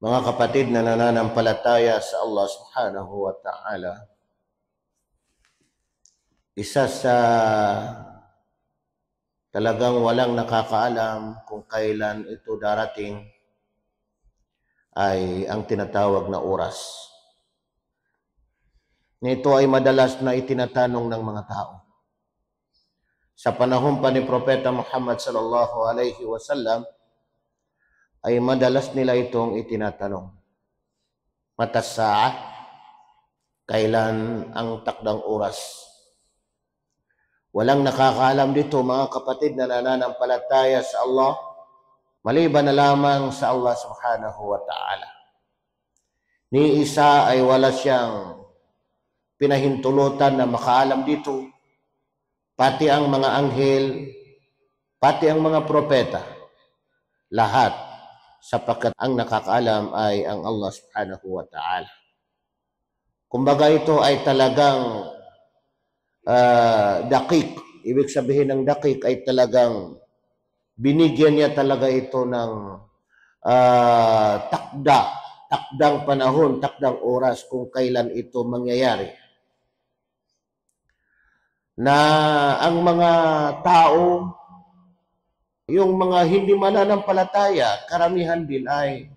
Mga kapatid na nananampalataya sa Allah subhanahu wa ta'ala, isa sa talagang walang nakakaalam kung kailan ito darating ay ang tinatawag na oras. Nito ay madalas na itinatanong ng mga tao. Sa panahon pa ni Propeta Muhammad sallallahu alaihi wasallam, ay madalas nila itong itinatanong. Mata sa'a, kailan ang takdang oras? Walang nakakaalam dito mga kapatid na nananampalataya sa Allah, maliban na lamang sa Allah subhanahu wa ta'ala. Ni isa ay wala siyang pinahintulutan na makaalam dito, pati ang mga anghel, pati ang mga propeta, lahat, sapagkat ang nakakaalam ay ang Allah subhanahu wa ta'ala. Kumbaga ito ay talagang dakik. Ibig sabihin ng dakik ay talagang binigyan niya talaga ito ng takdang panahon, takdang oras kung kailan ito mangyayari. Na ang mga tao, yung mga hindi mananampalataya, karamihan din ay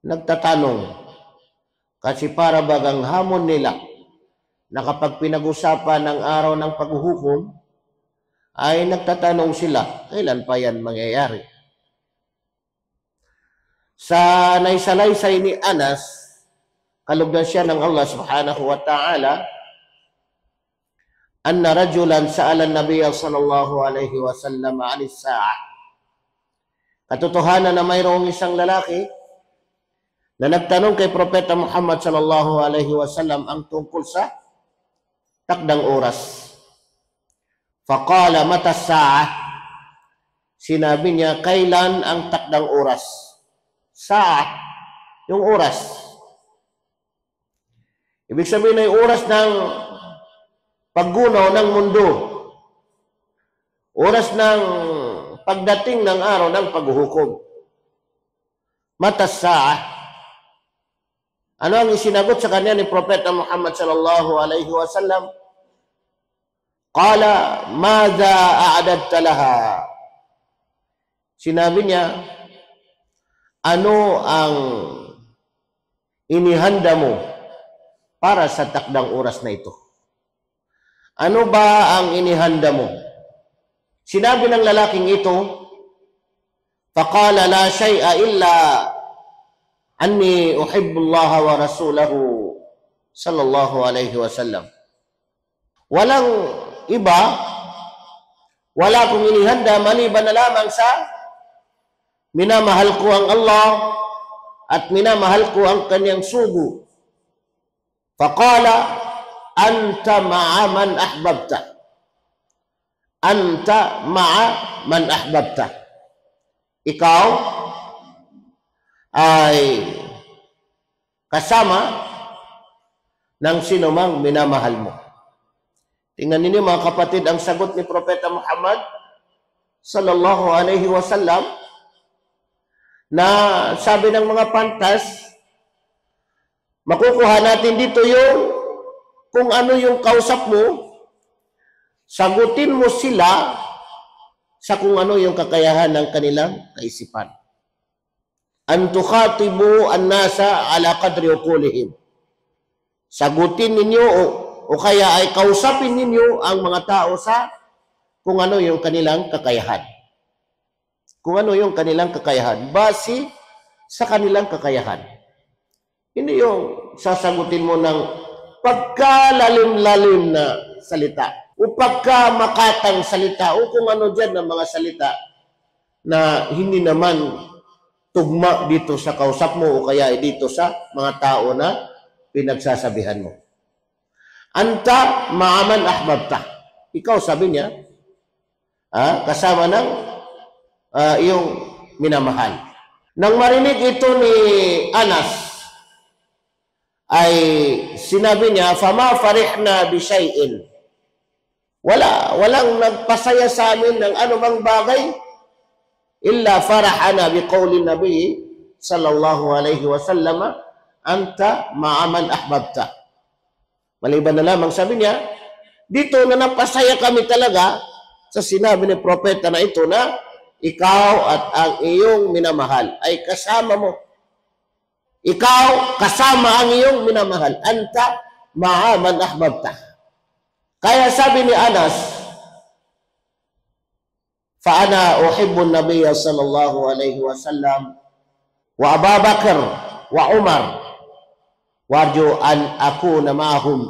nagtatanong. Kasi para bagang hamon nila na kapag pinag-usapan ng araw ng paghuhukom, ay nagtatanong sila, kailan pa yan mangyayari? Sa naisalaysay ni Anas, kalugdan siya ng Allah subhanahu wa ta'ala, anna rajulan sa'ala an-nabiy sallallahu alaihi wasallam 'anis sa'a. Katotohanan na mayroong isang lalaki na nagtanong kay Propeta Muhammad sallallahu alaihi wasallam ang tungkol sa takdang oras. Faqala mata sa'a. Sinabi niya, kailan ang takdang oras? Sa'a, yung oras. Ibig sabihin ay oras ng paggunaw ng mundo. Oras ng pagdating ng araw ng paghuhukom. Mata sa'a. Ano ang isinagot sa kanya ni Propeta Muhammad sallallahu alaihi wasallam? Qala, madha a'adadta laha? Sinabi niya, ano ang inihanda mo para sa takdang oras na ito? Ano ba ang inihanda mo? Sinabi ng lalaking ito, faqala la shay'a illa anni uhibbullaha wa rasulahu sallallahu alaihi wasallam. Walang iba, wala akong inihanda maliban na lamang sa minamahal ko ang Allah at minamahal ko ang kanyang sugo. Faqala anta ma'a man ahbabta. Anta ma'a man ahbabta. Ikaw ay kasama ng sinumang minamahal mo. Tingnan ninyo mga kapatid ang sagot ni Propeta Muhammad sallallahu alaihi wasallam na sabi ng mga pantas, makukuha natin dito yung kung ano yung kausap mo, sagutin mo sila sa kung ano yung kakayahan ng kanilang kaisipan. An tukhatibu an-nasa ala qadri uqulihim. Sagutin ninyo o kaya ay kausapin ninyo ang mga tao sa kung ano yung kanilang kakayahan. Kung ano yung kanilang kakayahan. Base sa kanilang kakayahan. Hindi yung sasagutin mo ng pagkalalim-lalim na salita o pagkamakatang salita o kung ano dyan ng mga salita na hindi naman tugma dito sa kausap mo o kaya dito sa mga tao na pinagsasabihan mo. Anta ma'aman ahbabta. Ikaw, sabi niya, kasama ng iyong minamahal. Nang marinig ito ni Anas, ay sinabi niya, fama farihna bi shay'in. Walang nagpasaya sa amin ng anumang bagay illa farahana bi qawli nabi sallallahu alaihi wasallam, anta ma'aman ahbabta. Maliban na lamang sabi niya, dito na napasaya kami talaga sa sinabi ni propeta na ito na ikaw at ang iyong minamahal ay kasama mo. Ikaw kasama ang iyong minamahal. Anta ma'aman ahbabta. Kaya sabi ni Anas, فأنا أحب النبي صلى الله عليه وسلم وأبا بكر وعمر وأرجو أن أكون معهم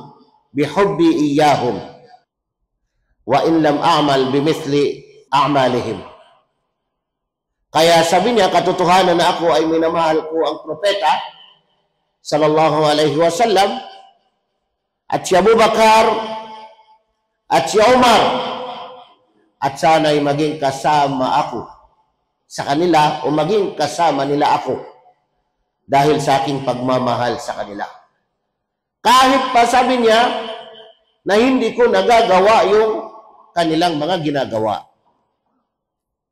بحبي إياهم وإن لم أعمل بمثل أعمالهم. Kaya sabi niya, katotohanan na ako ay minamahal ko ang propeta sallallahu alaihi wasallam at si Abu Bakar at si Umar, at sana'y maging kasama ako sa kanila o maging kasama nila ako dahil sa aking pagmamahal sa kanila. Kahit pa sabi niya na hindi ko nagagawa yung kanilang mga ginagawa.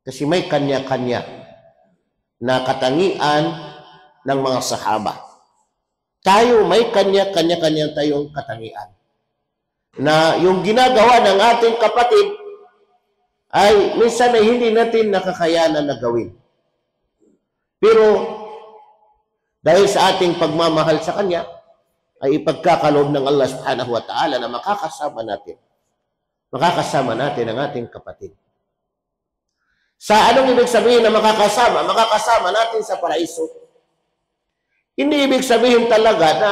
Kasi may kanya-kanya na katangian ng mga sahaba. Tayo may kanya-kanya tayong katangian. Na yung ginagawa ng ating kapatid ay minsan ay hindi natin nakakayanan na gawin. Pero dahil sa ating pagmamahal sa Kanya, ay ipagkakaloob ng Allah subhanahu wa ta'ala na makakasama natin ang ating kapatid. Sa anong ibig sabihin na makakasama? Makakasama natin sa paraiso. Hindi ibig sabihin talaga na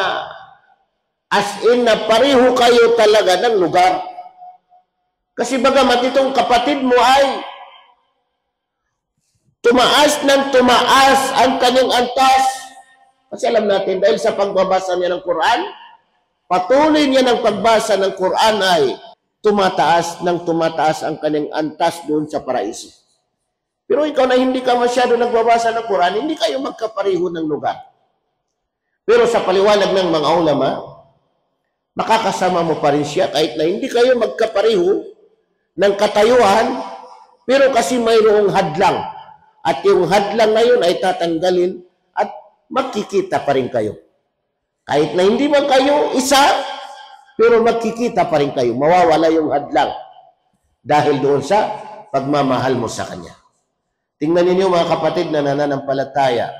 as in na pareho kayo talaga ng lugar. Kasi bagamat itong kapatid mo ay tumaas ng tumaas ang kanyang antas. Kasi alam natin, dahil sa pagbabasa niya ng Quran, patuloy niya ng pagbasa ng Quran ay tumataas ng tumataas ang kanyang antas doon sa paraiso. Pero ikaw na hindi ka masyado nagbabasa ng Quran, hindi kayo magkapareho ng lugar. Pero sa paliwanag ng mga ulama, makakasama mo pa rin siya kahit na hindi kayo magkapareho ng katayuan, pero kasi mayroong hadlang. At yung hadlang na yun ay tatanggalin at magkikita pa rin kayo. Kahit na hindi man kayo isa, pero magkikita pa rin kayo. Mawawala yung hadlang dahil doon sa pagmamahal mo sa Kanya. Tingnan ninyo mga kapatid na nananampalataya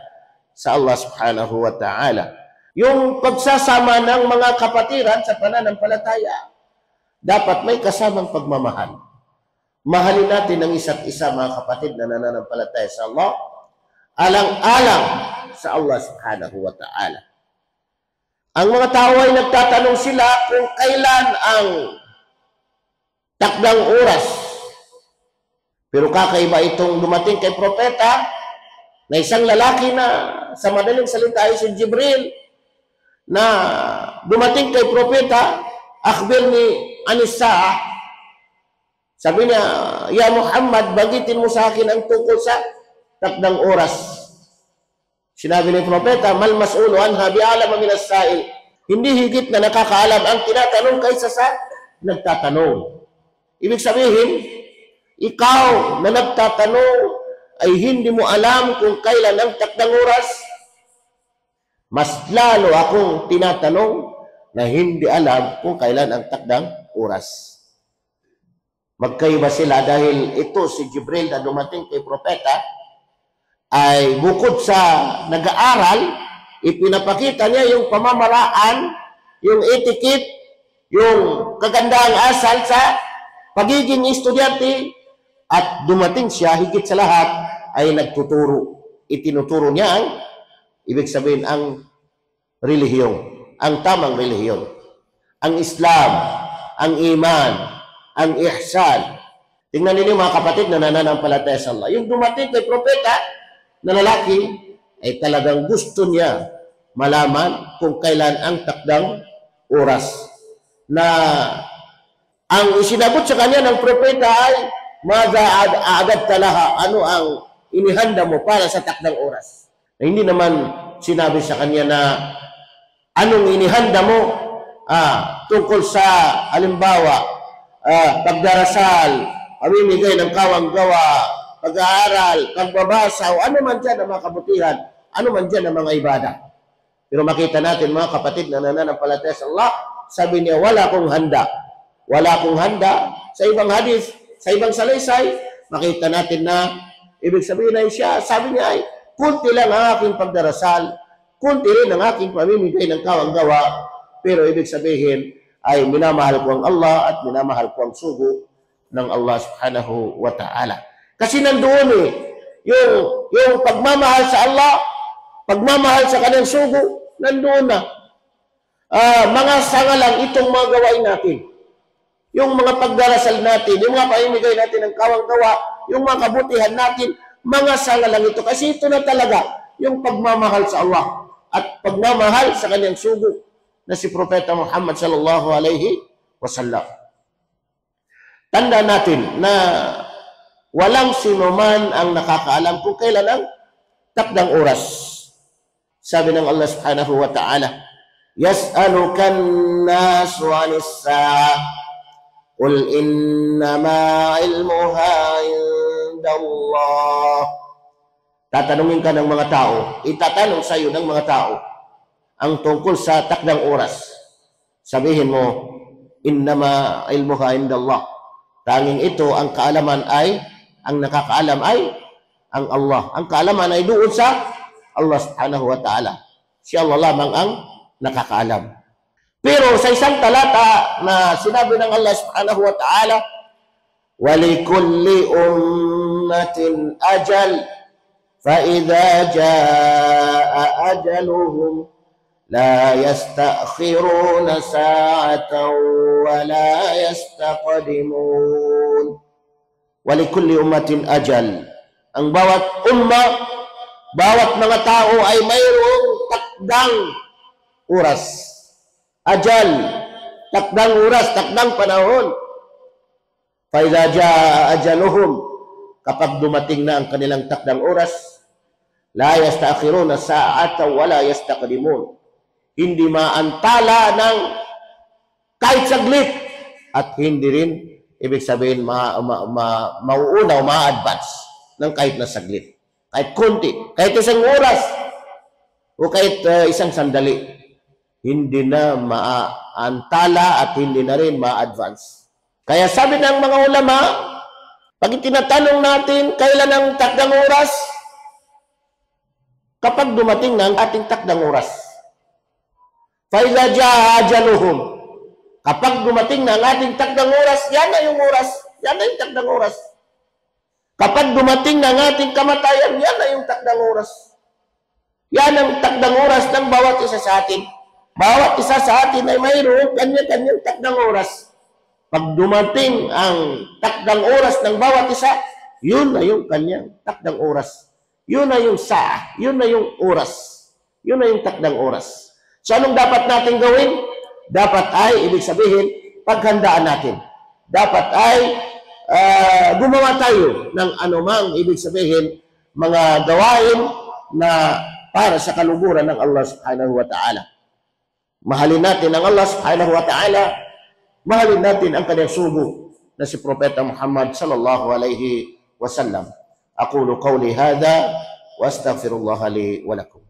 sa Allah subhanahu wa ta'ala. Yung pagsasama ng mga kapatiran sa pananampalataya, dapat may kasamang pagmamahal. Mahalin natin ang isa't isa mga kapatid na nananampalataya sa Allah, alang-alang sa Allah subhanahu wa ta'ala. Ang mga tao ay nagtatanong sila kung kailan ang takdang oras. Pero kakaiba itong dumating kay propeta na isang lalaki na sa madaling salita ay si Jibril na dumating kay propeta, akhbirni anis-sa'a. Sabi niya, ya Muhammad, bagitin mo sa akin ang tungkol sa takdang oras. Sinabi ni propeta, mal mas'ulu anha bi'alama minas sa'il. Hindi higit na nakakaalam ang tinatanong kaysa sa nagtatanong. Ibig sabihin, ikaw na nagtatanong ay hindi mo alam kung kailan ang takdang oras. Mas lalo akong tinatanong na hindi alam kung kailan ang takdang oras. Magkaiba sila dahil ito si Jibril na dumating kay propeta ay bukod sa nag-aaral, ipinapakita niya yung pamamaraan, yung etiquette, yung kagandahang asal sa pagiging estudyante, at dumating siya higit sa lahat ay nagtuturo. Itinuturo niya ang ibig sabihin ang relihiyon, ang tamang relihiyon, ang Islam, ang iman, ang ihsan. Tingnan ninyo mga kapatid na nananampalataya sa Allah. Yung dumating kay propeta na lalaki ay talagang gusto niya malaman kung kailan ang takdang oras. Na ang isinabot sa kanya ng propeta ay madha agad talaha, ano ang inihanda mo para sa takdang oras. Na hindi naman sinabi sa kanya na anong inihanda mo tungkol sa halimbawa pagdarasal, pamimigay ng kawang gawa, pag-aaral, pagbabasa, o ano man dyan ang mga kabutihan. ano man dyan ang mga ibada. Pero makita natin mga kapatid na nananampalataya sa Allah, sabi niya, wala akong handa. Wala akong handa. Sa ibang hadis, sa ibang salaysay, makita natin na ibig sabihin ay siya, sabi niya ay, kunti lang ang aking pagdarasal, kunti rin ang aking pamimigay ng kawang-gawa, pero ibig sabihin ay minamahal ko ang Allah at minamahal ko ang sugo ng Allah subhanahu wa ta'ala. Kasi nandoon yung pagmamahal sa Allah, pagmamahal sa kanyang sugo, nandoon na. Mga sanga lang itong mga gawain natin. Yung mga pagdarasal natin, yung mga pamimigay natin ng kawang-gawa, yung mga kabutihan natin, mga sanga lang ito. Kasi ito na talaga yung pagmamahal sa Allah at pagmamahal sa kanyang sugo na si Propeta Muhammad sallallahu alaihi wasallam. Tanda natin na walang sinuman ang nakakaalam kung kailan ang takdang oras. Sabi ng Allah subhanahu wa ta'ala, yas'alukan nasu 'anis sa'ah qul innama 'ilmuha 'indallah. Tatanungin ka ng mga tao, itatanong sa iyo ng mga tao ang tungkol sa takdang oras. Sabihin mo, innama 'ilmuha 'indallah. Tanging ito, ang kaalaman ay, ang nakakaalam ay ang Allah. Ang kaalaman ay doon sa Allah subhanahu wa ta'ala. Si Allah lamang ang nakakaalam. Pero sa isang talata na sinabi ng Allah subhanahu wa ta'ala, وَلِكُلِّ أُمَّةٍ أَجَلٍ فَإِذَا جَاءَ أَجَلُهُمْ لَا يَسْتَأْخِرُونَ سَاعَةً وَلَا يَسْتَقْدِمُونَ. وَلِكُلِّ أُمَّةٍ أَجَلٍ. Ang bawat umma, bawat mga tao ay mayroong takdang oras. Ajal, takdang oras, takdang panahon. فَإِذَا جَاءَ أَجَلُهُمْ. Kapag dumating na ang kanilang takdang oras, لَا يَسْتَأْخِرُونَ سَاعَةً وَلَا يَسْتَقْدِمُونَ. Hindi maantala ng kahit saglit at hindi rin ibig sabihin mauuna o ma-advance ng kahit na saglit. Kahit konti, kahit isang oras o kahit isang sandali, hindi na maantala at hindi na rin ma-advance. Kaya sabi ng mga ulama, pag tinatanong natin kailan ang takdang oras, kapag dumating na ang ating takdang oras. فَإِذَا جَاءَ أَجَلُهُمْ. Kapag dumating na ang ating takdang oras, yan na yung oras. Yan na yung takdang oras. Kapag dumating na ang ating kamatayan, yan na yung takdang oras. Yan ang takdang oras ng bawat isa sa atin. Bawat isa sa atin ay mayroong kanya-kanyang takdang oras. Pag dumating ang takdang oras ng bawat isa, yun na yung kanyang takdang oras. Yun na yung saa. Yun na yung oras. Yun na yung takdang oras. So anong dapat natin gawin? Dapat ay, ibig sabihin, paghandaan natin. Dapat ay gumawa tayo ng anumang, ibig sabihin, mga gawain na para sa kaluguran ng Allah subhanahu wa ta'ala. Mahalin natin ang Allah subhanahu wa ta'ala. Mahalin natin ang kanyang sugo na si Propeta Muhammad sallallahu alaihi wasallam. Aqulu qawli hadha wa astaghfirullah li wa lakum.